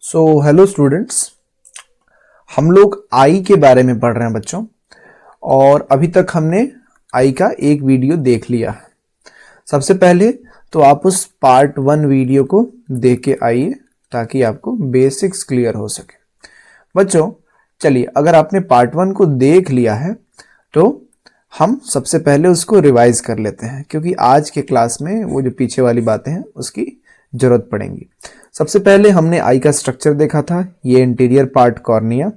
Hello students, हम लोग आई के बारे में पढ़ रहे हैं बच्चों। और अभी तक हमने आई का एक वीडियो देख लिया है। सबसे पहले तो आप उस पार्ट 1 वीडियो को देख के आइए ताकि आपको बेसिक्स क्लियर हो सके। बच्चों चलिए, अगर आपने पार्ट 1 को देख लिया है तो हम सबसे पहले उसको रिवाइज कर लेते हैं, क्योंकि आज के क्लास में वो जो पीछे वाली बातें हैं उसकी जरूरत पड़ेंगी। सबसे पहले हमने आई का स्ट्रक्चर देखा था। ये इंटीरियर पार्ट कॉर्निया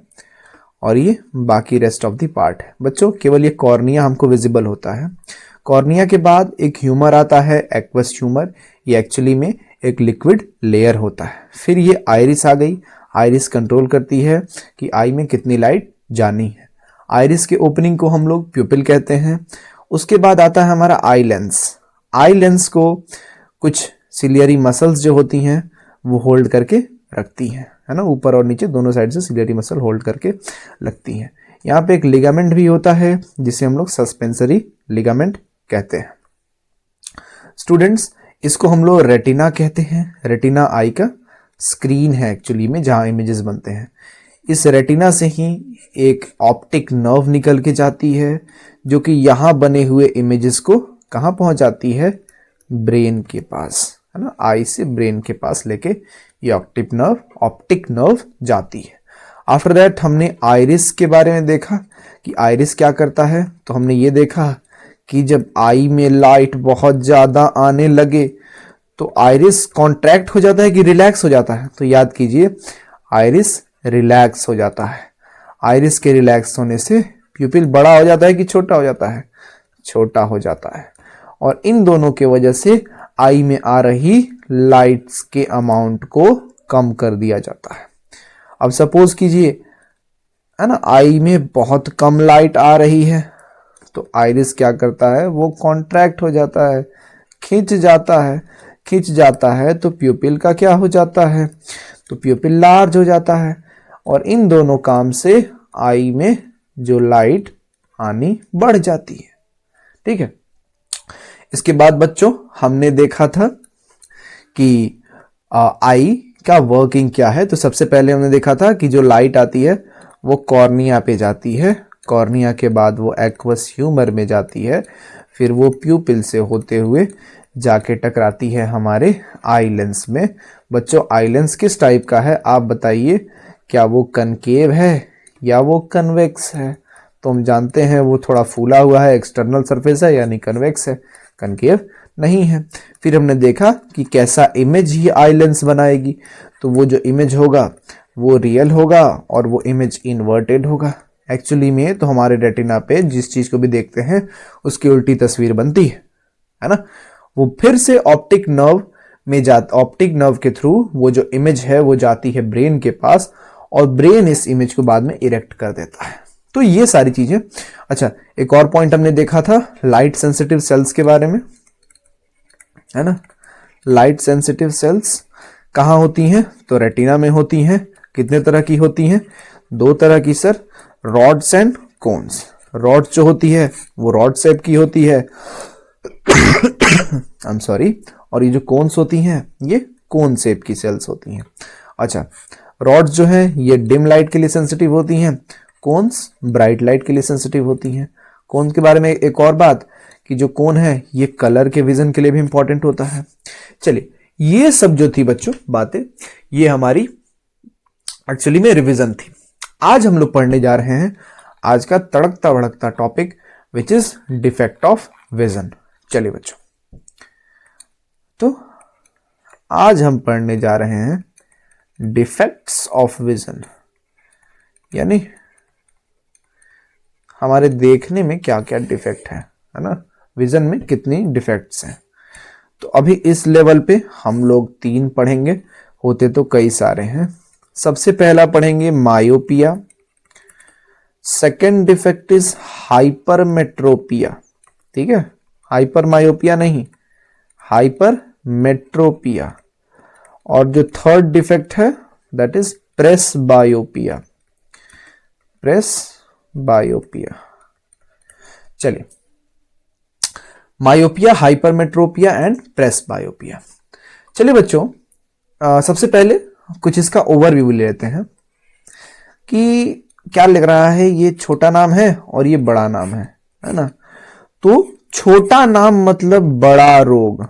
और ये बाकी रेस्ट ऑफ द पार्ट है। बच्चों केवल ये कॉर्निया हमको विजिबल होता है। कॉर्निया के बाद एक ह्यूमर आता है, एक्वस ह्यूमर। ये एक्चुअली में एक लिक्विड लेयर होता है। फिर ये आइरिस आ गई। आइरिस कंट्रोल करती है कि आई में कितनी लाइट जानी है। आइरिस के ओपनिंग को हम लोग प्यूपिल कहते हैं। उसके बाद आता है हमारा आई लेंस। आई लेंस को कुछ सिलियरी मसल्स जो होती हैं वो होल्ड करके रखती हैं, है ना। ऊपर और नीचे दोनों साइड से सिलियरी मसल होल्ड करके लगती हैं। यहाँ पे एक लिगामेंट भी होता है जिसे हम लोग सस्पेंसरी लिगामेंट कहते हैं। स्टूडेंट्स, इसको हम लोग रेटिना कहते हैं। रेटिना आई का स्क्रीन है एक्चुअली में, जहाँ इमेजेस बनते हैं। इस रेटिना से ही एक ऑप्टिक नर्व निकल के जाती है जो कि यहाँ बने हुए इमेजेस को कहाँ पहुँचाती है, ब्रेन के पास, है ना। आई से ब्रेन के पास लेके ये ऑप्टिक नर्व जाती है। आफ्टर दैट हमने आइरिस के बारे में देखा कि आइरिस क्या करता है। तो हमने ये देखा कि जब आई में लाइट बहुत ज़्यादा आने लगे तो आइरिस कॉन्ट्रैक्ट हो जाता है कि रिलैक्स हो जाता है। तो याद कीजिए, आइरिस रिलैक्स हो जाता है। आइरिस के रिलैक्स होने से प्यूपिल बड़ा हो जाता है कि छोटा हो जाता है, छोटा हो जाता है। और इन दोनों के वजह से आई में आ रही लाइट्स के अमाउंट को कम कर दिया जाता है। अब सपोज कीजिए, है ना, आई में बहुत कम लाइट आ रही है तो आइरिस क्या करता है, वो कॉन्ट्रैक्ट हो जाता है, खिंच जाता है। खिंच जाता है तो प्यूपिल का क्या हो जाता है, तो प्यूपिल लार्ज हो जाता है। और इन दोनों काम से आई में जो लाइट आनी बढ़ जाती है। ठीक है। इसके बाद बच्चों हमने देखा था कि आई का वर्किंग क्या है। तो सबसे पहले हमने देखा था कि जो लाइट आती है वो कॉर्निया पे जाती है। कॉर्निया के बाद वो एक्वस ह्यूमर में जाती है। फिर वो प्यूपिल से होते हुए जाके टकराती है हमारे आई लेंस में। बच्चों आई लेंस किस टाइप का है आप बताइए, क्या वो कनकेव है या वो कन्वेक्स है। तो हम जानते हैं वो थोड़ा फूला हुआ है, एक्सटर्नल सरफेस है, यानी कन्वेक्स है, कनकेव नहीं है। फिर हमने देखा कि कैसा इमेज ही आई लेंस बनाएगी। तो वो जो इमेज होगा वो रियल होगा और वो इमेज इन्वर्टेड होगा। एक्चुअली में तो हमारे रेटिना पे जिस चीज को भी देखते हैं उसकी उल्टी तस्वीर बनती है ना। वो फिर से ऑप्टिक नर्व के थ्रू वो जो इमेज है वो जाती है ब्रेन के पास और ब्रेन इस इमेज को बाद में इरेक्ट कर देता है। तो ये सारी चीजें। अच्छा, एक और पॉइंट हमने देखा था लाइट सेंसिटिव सेल्स के बारे में, है ना। लाइट सेंसिटिव सेल्स कहाँ होती हैं, तो रेटिना में होती हैं। कितने तरह की होती हैं, 2 तरह की sir, rods and cones. Rod जो होती है वो रॉड शेप की होती है आई एम सॉरी, और ये जो कोन्स होती हैं ये कोन शेप की सेल्स होती हैं। अच्छा, रॉड्स जो है ये डिम लाइट के लिए सेंसिटिव होती हैं, कोन्स ब्राइट लाइट के लिए सेंसिटिव होती हैं। कोन के बारे में एक और बात कि जो कोन है ये कलर के विजन के लिए भी इंपॉर्टेंट होता है। चलिए, ये सब जो थी बच्चों बातें, ये हमारी एक्चुअली में रिवीजन थी। आज हम लोग पढ़ने जा रहे हैं आज का तड़कता भड़कता topic which is defect of vision. चलिए बच्चों, तो आज हम पढ़ने जा रहे हैं डिफेक्ट्स ऑफ विजन, यानी हमारे देखने में क्या क्या डिफेक्ट है ना, विजन में कितनी डिफेक्ट्स हैं। तो अभी इस लेवल पे हम लोग 3 पढ़ेंगे, होते तो कई सारे हैं। सबसे पहला पढ़ेंगे myopia. Second defect is hypermetropia. ठीक है, हाइपर मायोपिया नहीं, हाइपरमेट्रोपिया। और जो थर्ड डिफेक्ट है दैट इज प्रेसबायोपिया। प्रेसबायोपिया। चलिए, मायोपिया, हाइपरमेट्रोपिया एंड प्रेसबायोपिया। चलिए बच्चों, सबसे पहले कुछ इसका ओवरव्यू ले लेते हैं कि क्या लिख रहा है। ये छोटा नाम है और ये बड़ा नाम है ना। तो छोटा नाम मतलब बड़ा रोग,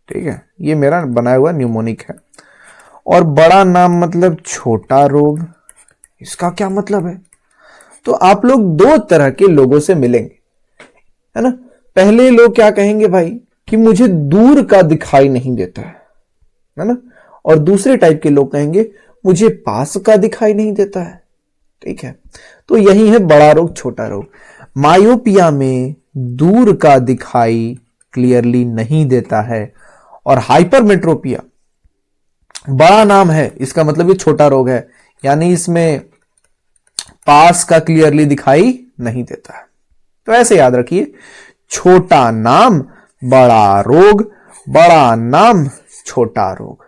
ठीक है, ये मेरा बनाया हुआ न्यूमोनिक है। और बड़ा नाम मतलब छोटा रोग। इसका क्या मतलब है? तो आप लोग दो तरह के लोगों से मिलेंगे, है ना। पहले लोग क्या कहेंगे भाई कि मुझे दूर का दिखाई नहीं देता है ना। और दूसरे टाइप के लोग कहेंगे मुझे पास का दिखाई नहीं देता है, ठीक है। तो यही है बड़ा रोग छोटा रोग। मायोपिया में दूर का दिखाई क्लियरली नहीं देता है, और हाइपरमेट्रोपिया बड़ा नाम है, इसका मतलब ये छोटा रोग है, यानी इसमें पास का क्लियरली दिखाई नहीं देता है। तो ऐसे याद रखिए, छोटा नाम बड़ा रोग, बड़ा नाम छोटा रोग,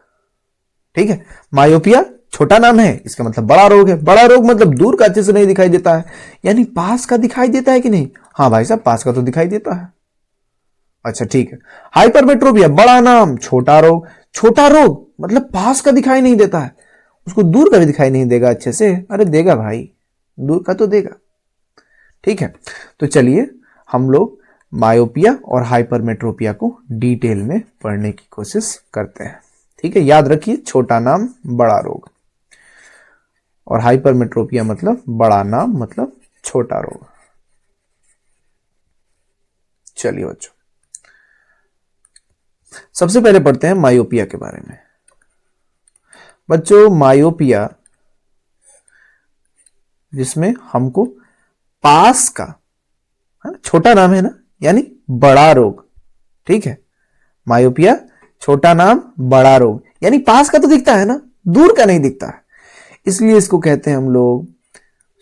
ठीक है। मायोपिया छोटा नाम है, इसका मतलब बड़ा रोग है। बड़ा रोग मतलब दूर का अच्छे से नहीं दिखाई देता है, यानी पास का दिखाई देता है कि नहीं? हाँ भाई साहब, पास का तो दिखाई देता है। अच्छा ठीक है। हाइपरमेट्रोपिया बड़ा नाम छोटा रोग, छोटा रोग मतलब पास का दिखाई नहीं देता है, उसको दूर का भी दिखाई नहीं देगा अच्छे से। अरे देगा भाई, दूर का तो देगा, ठीक है। तो चलिए हम लोग मायोपिया और हाइपरमेट्रोपिया को डिटेल में पढ़ने की कोशिश करते हैं, ठीक है। याद रखिए, छोटा नाम बड़ा रोग, और हाइपरमेट्रोपिया मतलब बड़ा नाम मतलब छोटा रोग। चलिए बच्चों, सबसे पहले पढ़ते हैं मायोपिया के बारे में। बच्चों मायोपिया जिसमें हमको पास का, छोटा नाम है ना, यानी बड़ा रोग, ठीक है। मायोपिया छोटा नाम बड़ा रोग, यानी पास का तो दिखता है ना, दूर का नहीं दिखता है, इसलिए इसको कहते हैं हम लोग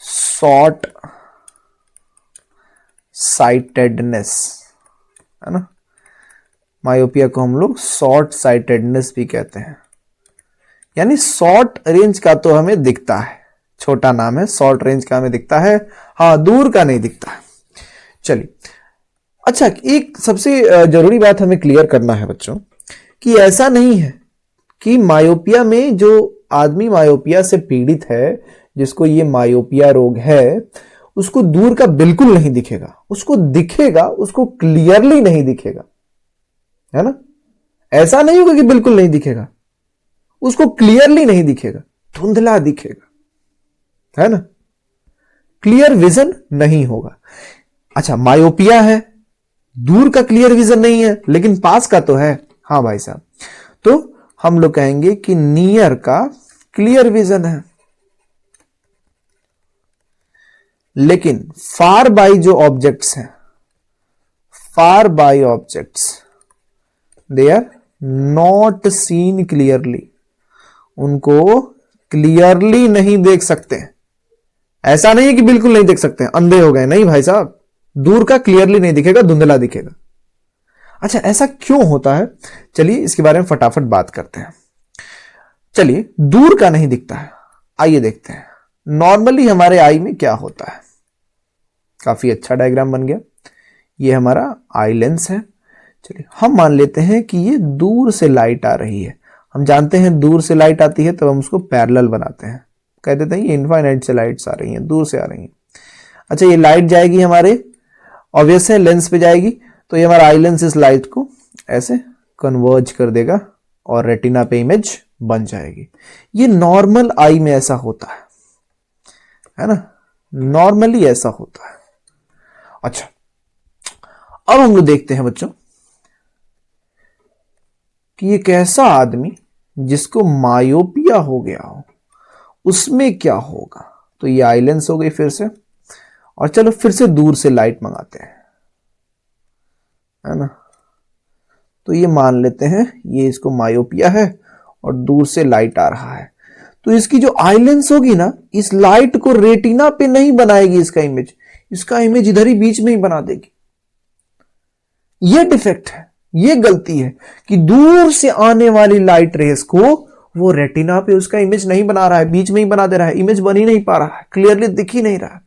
शॉर्ट साइटेडनेस, है ना। मायोपिया को हम लोग शॉर्ट साइटेडनेस भी कहते हैं, यानी शॉर्ट रेंज का तो हमें दिखता है, छोटा नाम है, शॉर्ट रेंज का हमें दिखता है, हाँ दूर का नहीं दिखता है। चलिए, अच्छा एक सबसे जरूरी बात हमें क्लियर करना है बच्चों, कि ऐसा नहीं है कि मायोपिया में जो आदमी मायोपिया से पीड़ित है, जिसको ये मायोपिया रोग है, उसको दूर का बिल्कुल नहीं दिखेगा, उसको दिखेगा, उसको क्लियरली नहीं दिखेगा, है ना। ऐसा नहीं होगा कि बिल्कुल नहीं दिखेगा, उसको क्लियरली नहीं दिखेगा, धुंधला दिखेगा, है ना, क्लियर विजन नहीं होगा। अच्छा, मायोपिया है, दूर का क्लियर विजन नहीं है, लेकिन पास का तो है, हाँ भाई साहब, तो हम लोग कहेंगे कि नियर का क्लियर विजन है, लेकिन फार बाई जो ऑब्जेक्ट्स हैं, far by objects they are not seen clearly, उनको क्लियरली नहीं देख सकते। ऐसा नहीं है कि बिल्कुल नहीं देख सकते, अंधे हो गए, नहीं भाई साहब, दूर का क्लियरली नहीं दिखेगा, धुंधला दिखेगा। अच्छा, ऐसा क्यों होता है? चलिए इसके बारे में फटाफट बात करते हैं। चलिए, दूर का नहीं दिखता है, आइए देखते हैं नॉर्मली हमारे आई में क्या होता है। काफी अच्छा डायग्राम बन गया, ये हमारा आई लेंस है। चलिए हम मान लेते हैं कि ये दूर से लाइट आ रही है, हम जानते हैं दूर से लाइट आती है तो हम उसको पैरेलल बनाते हैं, कह देते हैं ये इनफाइनाइट से लाइट्स आ रही हैं, दूर से आ रही हैं। अच्छा, ये लाइट जाएगी हमारे, ऑब्वियस है, लेंस पे जाएगी, तो ये हमारा आई लेंस इस लाइट को ऐसे कन्वर्ज कर देगा और रेटिना पे इमेज बन जाएगी। ये नॉर्मल आई में ऐसा होता है ना, नॉर्मली ऐसा होता है। अच्छा, अब हम लोग देखते हैं बच्चों कि एक ऐसा आदमी जिसको मायोपिया हो गया हो, उसमें क्या होगा। तो ये आई लेंस हो गई फिर से, और चलो फिर से दूर से लाइट मंगाते हैं, है ना। तो ये मान लेते हैं ये इसको मायोपिया है और दूर से लाइट आ रहा है, तो इसकी जो आई लेंस होगी ना, इस लाइट को रेटिना पे नहीं बनाएगी, इसका इमेज इधर ही बीच में ही बना देगी। ये डिफेक्ट है, ये गलती है कि दूर से आने वाली लाइट रेस को वो रेटिना पे उसका इमेज नहीं बना रहा है, बीच में ही बना दे रहा है, इमेज बन ही नहीं पा रहा है, क्लियरली दिख ही नहीं रहा है।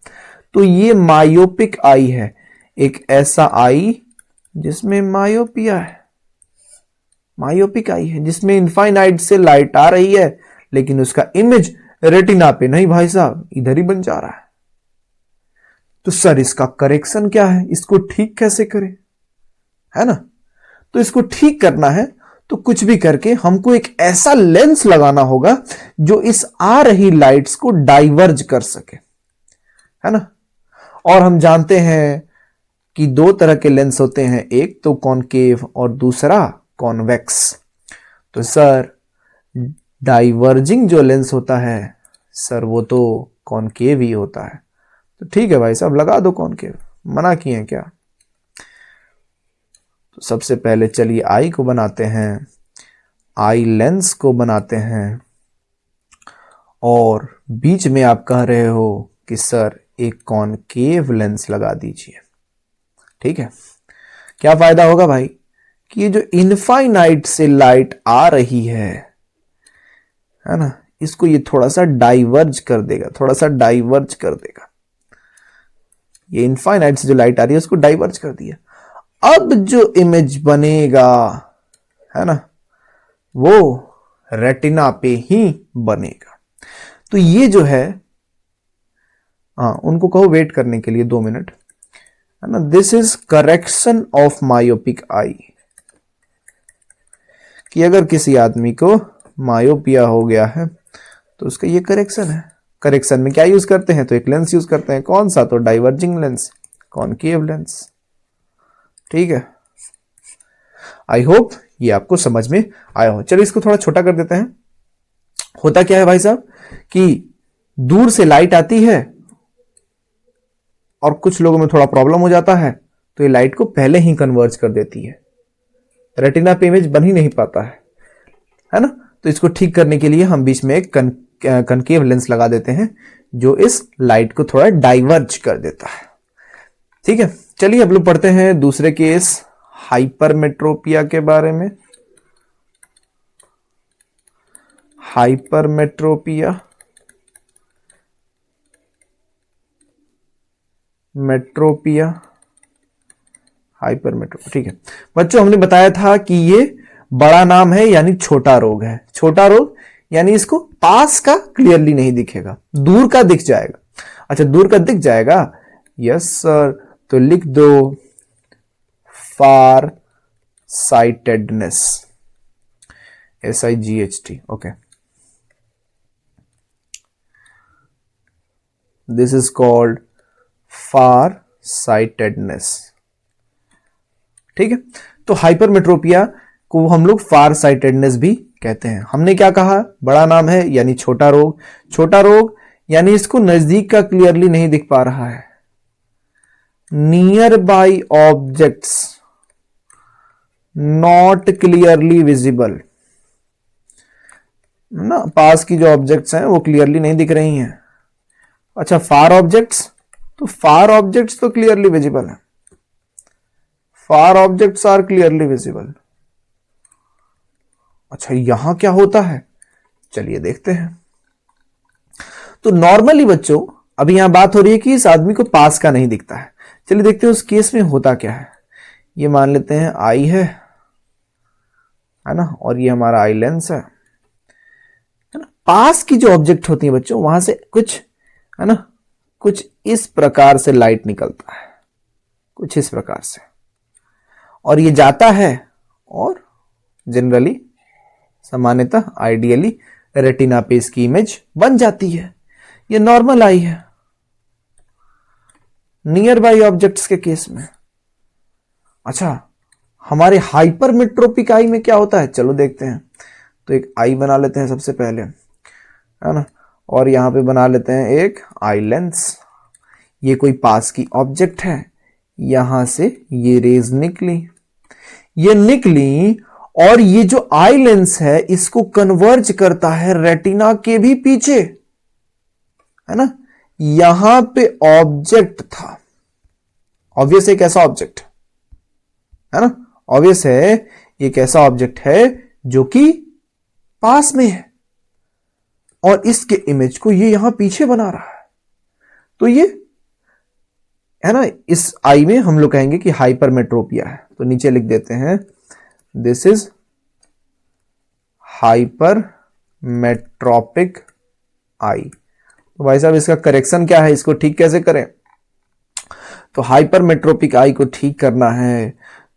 तो ये मायोपिक आई है, एक ऐसा आई जिसमें मायोपिया है, मायोपिक आई है जिसमें इनफाइनाइट से लाइट आ रही है, लेकिन उसका इमेज रेटिना पे नहीं भाई साहब, इधर ही बन जा रहा है। तो सर इसका करेक्शन क्या है, इसको ठीक कैसे करें, है ना। तो इसको ठीक करना है तो कुछ भी करके हमको एक ऐसा लेंस लगाना होगा जो इस आ रही लाइट्स को डाइवर्ज कर सके, है ना। और हम जानते हैं कि दो तरह के लेंस होते हैं, एक तो कॉनकेव और दूसरा कॉन्वेक्स। तो सर डाइवर्जिंग जो लेंस होता है सर वो तो कॉनकेव ही होता है। तो ठीक है भाई साहब, लगा दो कॉनकेव, मना किए हैं क्या। तो सबसे पहले चलिए आई को बनाते हैं, आई लेंस को बनाते हैं, और बीच में आप कह रहे हो कि सर एक कॉनकेव लेंस लगा दीजिए। ठीक है, क्या फायदा होगा भाई कि ये जो इनफाइनाइट से लाइट आ रही है ना, इसको ये थोड़ा सा डाइवर्ज कर देगा, थोड़ा सा डाइवर्ज कर देगा। ये इनफाइनाइट से जो लाइट आ रही है उसको डाइवर्ज कर दिया। अब जो इमेज बनेगा, है ना, वो रेटिना पे ही बनेगा। तो ये जो है, उनको कहो वेट करने के लिए 2 मिनट, है ना। This is correction of myopic eye, कि अगर किसी आदमी को मायोपिया हो गया है तो उसका ये करेक्शन है। करेक्शन में क्या यूज करते हैं, तो एक लेंस यूज करते हैं, कौन सा, तो डाइवर्जिंग लेंस, कॉनकेव लेंस। ठीक है, आई होप ये आपको समझ में आया हो। चलिए इसको थोड़ा छोटा कर देते हैं। होता क्या है भाई साहब कि दूर से लाइट आती है और कुछ लोगों में थोड़ा प्रॉब्लम हो जाता है, तो ये लाइट को पहले ही कन्वर्ज कर देती है, रेटिना पे इमेज बन ही नहीं पाता है ना। तो इसको ठीक करने के लिए हम बीच में एक कनकेव लेंस लगा देते हैं जो इस लाइट को थोड़ा डाइवर्ज कर देता है। ठीक है, चलिए अब लोग पढ़ते हैं दूसरे केस हाइपरमेट्रोपिया के बारे में। Hypermetropia, metropia, hypermetropia. ठीक है बच्चों, हमने बताया था कि ये बड़ा नाम है यानी छोटा रोग है। छोटा रोग यानी इसको पास का क्लियरली नहीं दिखेगा, दूर का दिख जाएगा। अच्छा, दूर का दिख जाएगा, यस सर, तो लिख दो फार sightedness, SIGHT। Okay, this is called far sightedness. ठीक है, तो हाइपरमेट्रोपिया को हम लोग फार साइटेडनेस भी कहते हैं। हमने क्या कहा, बड़ा नाम है यानी छोटा रोग। छोटा रोग यानी इसको नजदीक का क्लियरली नहीं दिख पा रहा है। Near by objects not clearly visible, ना, पास की जो ऑब्जेक्ट्स हैं वो क्लियरली नहीं दिख रही हैं। अच्छा, फार ऑब्जेक्ट्स, तो फार ऑब्जेक्ट्स तो क्लियरली विजिबल है, far objects are clearly visible. अच्छा, यहां क्या होता है, चलिए देखते हैं। तो नॉर्मली बच्चों अभी यहां बात हो रही है कि इस आदमी को पास का नहीं दिखता है। चलिए देखते हैं उस केस में होता क्या है। ये मान लेते हैं आई है ना, और ये हमारा आई लेंस है ना। पास की जो ऑब्जेक्ट होती है बच्चों, वहां से कुछ, है ना, कुछ इस प्रकार से लाइट निकलता है, कुछ इस प्रकार से, और ये जाता है और जनरली, सामान्यतः, आइडियली रेटिना पे इसकी इमेज बन जाती है। ये नॉर्मल आई है नियर बाई ऑब्जेक्ट्स के केस में। अच्छा, हमारे हाइपरमेट्रोपिक आई में क्या होता है, चलो देखते हैं। तो एक आई बना लेते हैं सबसे पहले, है ना, और यहां पे बना लेते हैं एक आई लेंस। ये कोई पास की ऑब्जेक्ट है, यहां से ये रेज निकली, ये निकली, और ये जो आई लेंस है इसको कन्वर्ज करता है रेटिना के भी पीछे, है ना। यहां पे ऑब्जेक्ट था, ऑब्वियस एक ऐसा ऑब्जेक्ट, है ना, ऑब्वियस है एक ऐसा ऑब्जेक्ट है जो कि पास में है, और इसके इमेज को ये यहां पीछे बना रहा है। तो ये, है ना, इस आई में हम लोग कहेंगे कि हाइपरमेट्रोपिया है। तो नीचे लिख देते हैं दिस इज हाइपरमेट्रोपिया। मेट्रोपिक आई। तो भाई साहब इसका करेक्शन क्या है, इसको ठीक कैसे करें? तो हाइपरमेट्रोपिक आई को ठीक करना है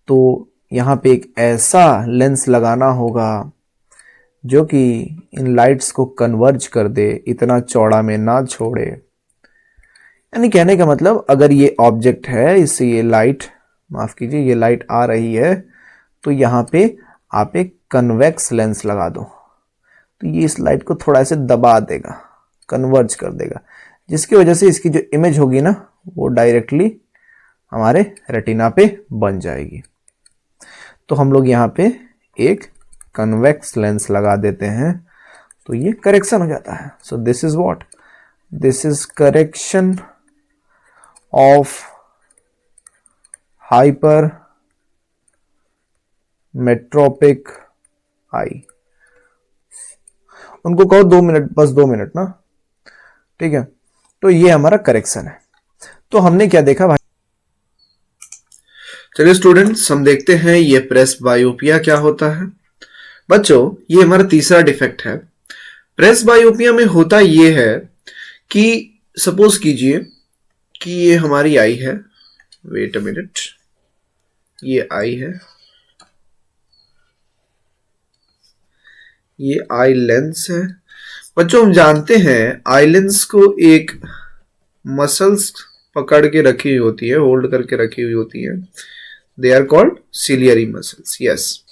तो यहाँ पे एक ऐसा लेंस लगाना होगा जो कि इन लाइट्स को कन्वर्ज कर दे, इतना चौड़ा में ना छोड़े। यानी कहने का मतलब अगर ये ऑब्जेक्ट है, इससे ये लाइट, माफ कीजिए, ये लाइट आ रही है, तो यहाँ पे आप एक कन्वेक्स लेंस लगा दो तो ये इस लाइट को थोड़ा ऐसे दबा देगा, कन्वर्ज कर देगा, जिसकी वजह से इसकी जो इमेज होगी ना वो डायरेक्टली हमारे रेटिना पे बन जाएगी। तो हम लोग यहाँ पे एक कन्वेक्स लेंस लगा देते हैं तो ये करेक्शन हो जाता है। So this is what, this is correction of hypermetropic eye. उनको कहो 2 मिनट, बस 2 मिनट ना, ठीक है। तो ये हमारा करेक्शन है। तो हमने क्या देखा भाई? चलिए स्टूडेंट्स, हम देखते हैं ये प्रेस बायोपिया क्या होता है। बच्चों, ये हमारा तीसरा डिफेक्ट है। प्रेस बायोपिया में होता ये है कि सपोज कीजिए कि ये हमारी आई है, वेट अ मिनट, ये आई है, ये आई लेंस है। बच्चों, हम जानते हैं आई लेंस को एक मसल्स पकड़ के रखी हुई होती है, होल्ड करके रखी हुई होती है। They are called ciliary muscles, yes.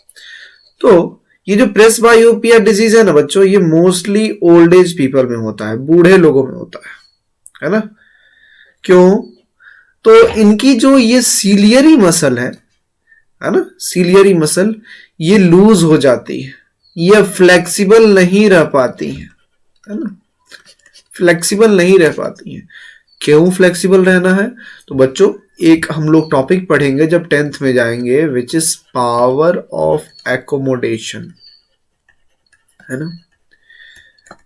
तो ये जो प्रेस बायोपिया डिजीज है ना बच्चों, ये मोस्टली ओल्ड एज पीपल में होता है, बूढ़े लोगों में होता है ना। क्यों? तो इनकी जो ये सिलियरी मसल है ना, सिलियरी मसल ये लूज हो जाती है, ये फ्लेक्सिबल नहीं रह पाती है ना, फ्लेक्सिबल नहीं रह पाती है। क्यों फ्लेक्सिबल रहना है? तो बच्चों, एक हम लोग टॉपिक पढ़ेंगे जब 10th में जाएंगे, which is power of accommodation, है ना।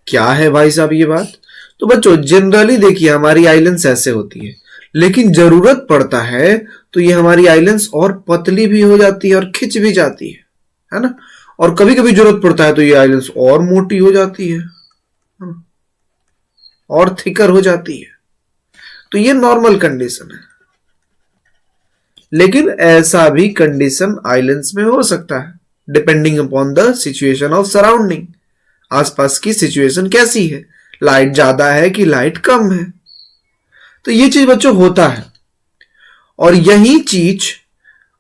क्या है भाई साहब ये बात? तो बच्चों, जनरली देखिए हमारी आई लेंस ऐसे होती है, लेकिन जरूरत पड़ता है तो ये हमारी आई लेंस और पतली भी हो जाती है और खिंच भी जाती है ना। और कभी कभी जरूरत पड़ता है तो ये आई लेंस और मोटी हो जाती है और थिकर हो जाती है। तो ये नॉर्मल कंडीशन है, लेकिन ऐसा भी कंडीशन आई लेंस में हो सकता है, depending upon the situation of surrounding. आसपास की सिचुएशन कैसी है, लाइट ज्यादा है कि लाइट कम है। तो ये चीज बच्चों होता है, और यही चीज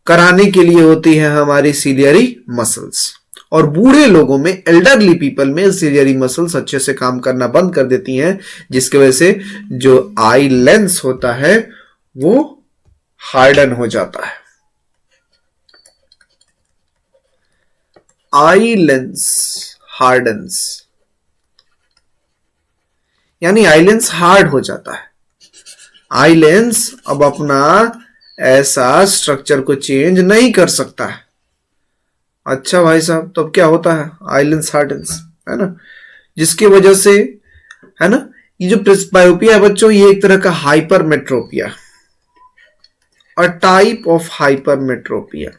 कराने के लिए होती है हमारी सिलियरी मसल्स। और बूढ़े लोगों में, एल्डरली पीपल में सिलियरी मसल्स अच्छे से काम करना बंद कर देती हैं, जिसकी वजह से जो आई लेंस होता है वो हार्डन हो जाता है। आई लेंस हार्डन्स, यानी आई लेंस हार्ड हो जाता है। आई लेंस अब अपना ऐसा स्ट्रक्चर को चेंज नहीं कर सकता है। अच्छा भाई साहब, तो अब क्या होता है? आई लेंस हार्डन्स, है ना, जिसकी वजह से, है ना, ये जो प्रेसबायोपिया है बच्चों, ये एक तरह का hypermetropia, a type of hypermetropia.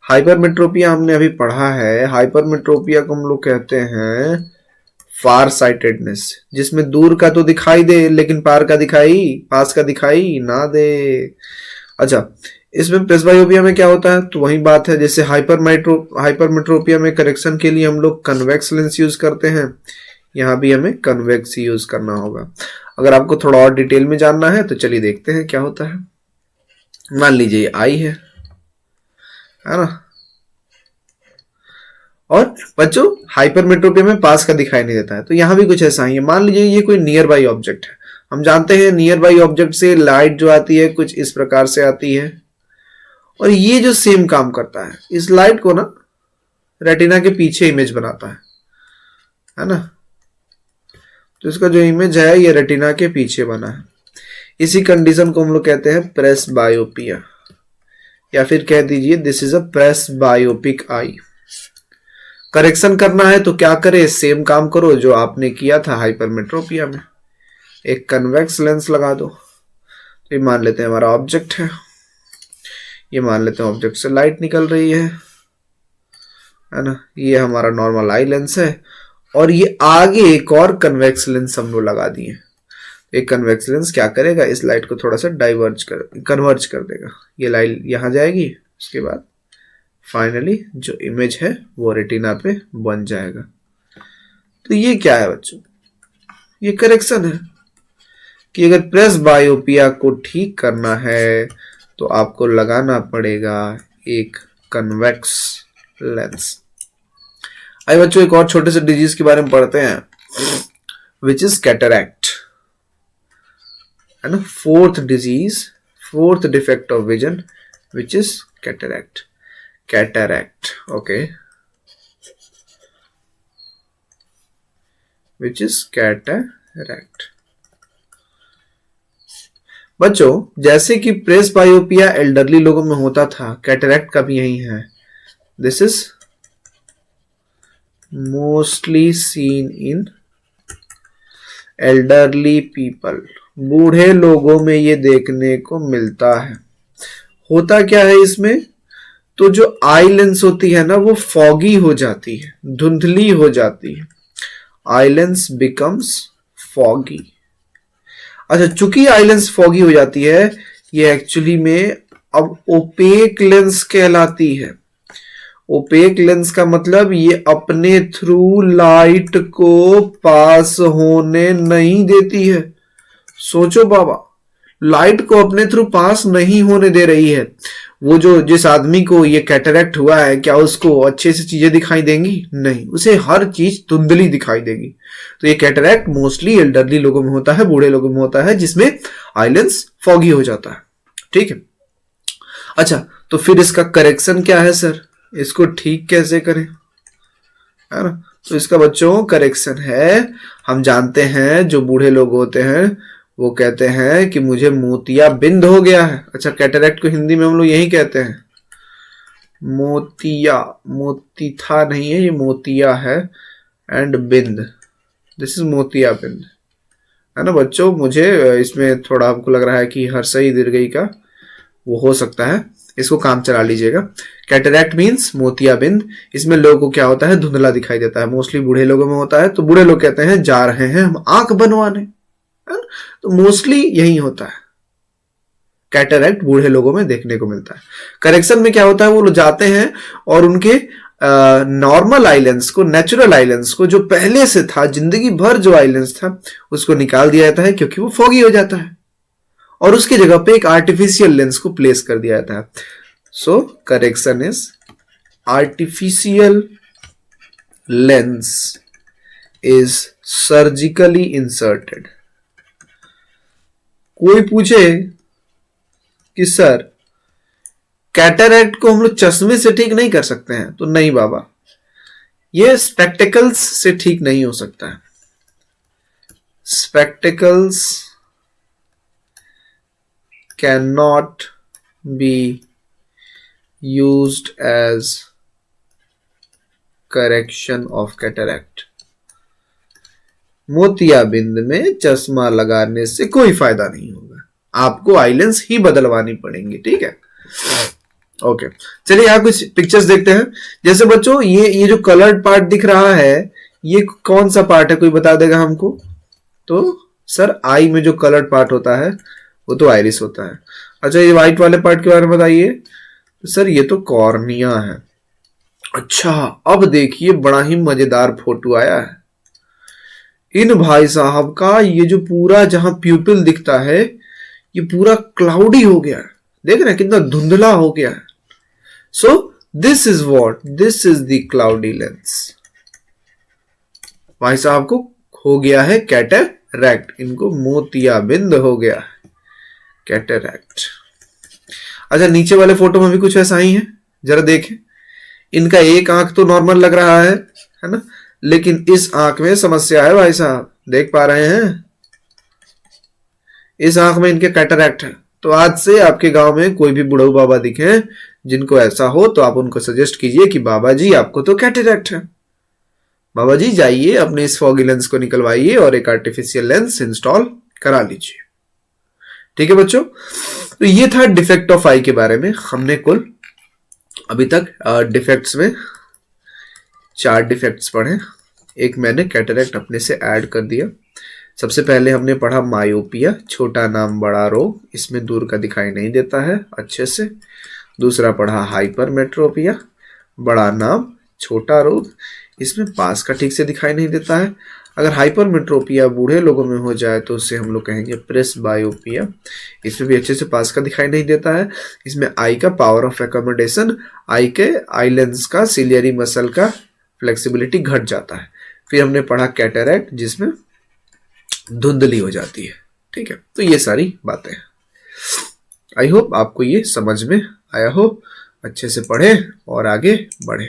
Hypermetropia हमने अभी पढ़ा है। हाइपरमेट्रोपिया को हम लोग कहते हैं फार साइटेडनेस, जिसमें दूर का तो दिखाई दे लेकिन पास का दिखाई ना दे। अच्छा, इसमें प्रेसबायोपिया में क्या होता है? तो वही बात है, जैसे हाइपरमेट्रोपिया में करेक्शन के लिए हम लोग कन्वेक्स लेंस यूज करते हैं, यहाँ भी हमें कन्वेक्स यूज करना होगा। अगर आपको थोड़ा और डिटेल में जानना है तो चलिए देखते हैं क्या होता है। मान लीजिए आई है ना, और बच्चों हाइपरमेट्रोपिया में पास का दिखाई नहीं देता है, तो यहां भी कुछ ऐसा ही है। मान लीजिए ये कोई नियर बाई ऑब्जेक्ट है। हम जानते हैं नियर बाई ऑब्जेक्ट से लाइट जो आती है कुछ इस प्रकार से आती है, और ये जो सेम काम करता है, इस लाइट को ना रेटिना के पीछे इमेज बनाता है ना। तो इसका जो इमेज है ये रेटिना के पीछे बना है। इसी कंडीशन को हम लोग कहते हैं प्रेस बायोपिया, या फिर कह दीजिए this is a press biopic I. Correction करना है तो क्या करे? सेम काम करो जो आपने किया था हाइपरमेट्रोपिया में, एक कन्वेक्स लेंस लगा दो। तो ये मान लेते हैं हमारा ऑब्जेक्ट है, ये मान लेते हैं ऑब्जेक्ट से लाइट निकल रही है है ना, ये हमारा नॉर्मल आई लेंस है, और ये आगे एक और कन्वेक्स लेंस हम लोग लगा दिए। एक कन्वेक्स लेंस क्या करेगा, इस लाइट को थोड़ा सा कन्वर्ज कर देगा, ये लाइट यहाँ जाएगी, उसके बाद फाइनली जो इमेज है वो रेटिना पे बन जाएगा। तो ये क्या है बच्चों, ये करेक्शन है कि अगर प्रेस बायोपिया को ठीक करना है तो आपको लगाना पड़ेगा एक कन्वेक्स लेंस। आइए बच्चों एक और छोटे से डिजीज के बारे में पढ़ते हैं, विच इज कैटरैक्ट, है ना, fourth disease, fourth defect of vision, which is cataract. Cataract, okay, which is cataract. बच्चों जैसे कि प्रेस बायोपिया एल्डरली लोगों में होता था, कैटरैक्ट का भी यही है। This is mostly seen in elderly people, बूढ़े लोगों में ये देखने को मिलता है। होता क्या है इसमें, तो जो आई लेंस होती है ना वो फॉगी हो जाती है, धुंधली हो जाती है, आई लेंस बिकम्स फॉगी। अच्छा, चूंकि आई लेंस फॉगी हो जाती है, ये एक्चुअली में अब ओपेक लेंस कहलाती है। ओपेक लेंस का मतलब ये अपने थ्रू लाइट को पास होने नहीं देती है। सोचो बाबा, लाइट को अपने थ्रू पास नहीं होने दे रही है। वो जो जिस आदमी को ये कैटरैक्ट हुआ है, क्या उसको अच्छे से चीजें दिखाई देंगी? नहीं, उसे हर चीज धुंधली दिखाई देगी। तो ये कैटरैक्ट मोस्टली एल्डरली लोगों में होता है, बूढ़े लोगों में होता है, जिसमें आई लेंस फॉगी हो जाता है। ठीक है, अच्छा तो फिर इसका करेक्शन क्या है सर, इसको ठीक कैसे करें, है ना? तो इसका बच्चों करेक्शन है, हम जानते हैं जो बूढ़े लोग होते हैं वो कहते हैं कि मुझे मोतिया बिंद हो गया है। अच्छा, कैटरैक्ट को हिंदी में हम लोग यही कहते हैं, मोतिया, मोती था नहीं है, ये मोतिया है, एंड बिंद, दिस इज मोतिया बिंद, है ना बच्चों? मुझे इसमें थोड़ा हमको लग रहा है कि हर्षई दीर्घई का वो हो सकता है, इसको काम चला लीजिएगा। कैटरैक्ट मीन्स मोतिया बिंद, इसमें लोगों को क्या होता है, धुंधला दिखाई देता है, मोस्टली बूढ़े लोगों में होता है। तो बूढ़े लोग कहते हैं जा रहे हैं हम आंख बनवाने, तो मोस्टली यही होता है, कैटरैक्ट बूढ़े लोगों में देखने को मिलता है। करेक्शन में क्या होता है, वो लोग जाते हैं और उनके नॉर्मल आई लेंस को, नेचुरल आई लेंस को, जो पहले से था, जिंदगी भर जो आई लेंस था, उसको निकाल दिया जाता है क्योंकि वो फॉगी हो जाता है, और उसकी जगह पे एक आर्टिफिशियल लेंस को प्लेस कर दिया जाता है। So correction is artificial lens is surgically inserted. कोई पूछे कि सर कैटरैक्ट को हम लोग चश्मे से ठीक नहीं कर सकते हैं, तो नहीं बाबा, ये स्पेक्टिकल्स से ठीक नहीं हो सकता है। Spectacles can not be used as correction of cataract. मोतियाबिंद में चश्मा लगाने से कोई फायदा नहीं होगा, आपको आई लेंस ही बदलवानी पड़ेंगी। ठीक है, ओके, चलिए यहाँ कुछ पिक्चर्स देखते हैं। जैसे बच्चों ये जो कलर्ड पार्ट दिख रहा है, ये कौन सा पार्ट है, कोई बता देगा हमको? तो सर आई में जो कलर्ड पार्ट होता है वो तो आइरिस होता है। अच्छा, ये व्हाइट वाले पार्ट के बारे में बताइए। तो सर ये तो कॉर्निया है। अच्छा, अब देखिए बड़ा ही मजेदार फोटो आया है इन भाई साहब का। ये जो पूरा जहां प्यूपिल दिखता है, ये पूरा क्लाउडी हो गया है, देख रहे हैं कितना धुंधला हो गया है। So this is what, this is the cloudy lens. भाई साहब को हो गया है कैटरैक्ट, इनको मोतियाबिंद हो गया है, कैटरैक्ट। अच्छा, नीचे वाले फोटो में भी कुछ ऐसा ही है, जरा देखें। इनका एक आंख तो नॉर्मल लग रहा है ना, लेकिन इस आंख में समस्या है भाई साहब, देख पा रहे हैं? इस आंख में इनके कैटरैक्ट है। तो आज से आपके गांव में कोई भी बुढ़ऊ बाबा दिखे जिनको ऐसा हो, तो आप उनको सजेस्ट कीजिए कि बाबा जी आपको तो कैटरैक्ट है, बाबा जी जाइए अपने इस फॉगी लेंस को निकलवाइए और एक आर्टिफिशियल लेंस इंस्टॉल करा लीजिए। ठीक है बच्चों, तो ये था डिफेक्ट ऑफ आई के बारे में। हमने कुल अभी तक डिफेक्ट्स में 4 डिफेक्ट्स पढ़े, एक मैंने कैटरेक्ट अपने से ऐड कर दिया। सबसे पहले हमने पढ़ा मायोपिया, छोटा नाम बड़ा रोग, इसमें दूर का दिखाई नहीं देता है अच्छे से। दूसरा पढ़ा हाइपरमेट्रोपिया, बड़ा नाम छोटा रोग, इसमें पास का ठीक से दिखाई नहीं देता है। अगर हाइपरमेट्रोपिया बूढ़े लोगों में हो जाए तो उससे हम लोग कहेंगे प्रेसबायोपिया, इसमें भी अच्छे से पास का दिखाई नहीं देता है। इसमें आई का पावर ऑफ एकोमोडेशन, आई के आई लेंस का सिलियरी मसल का फ्लेक्सिबिलिटी घट जाता है। फिर हमने पढ़ा कैटरेक्ट, जिसमें धुंधली हो जाती है। ठीक है, तो ये सारी बातें। आई होप आपको ये समझ में आया हो, अच्छे से पढ़े और आगे बढ़े।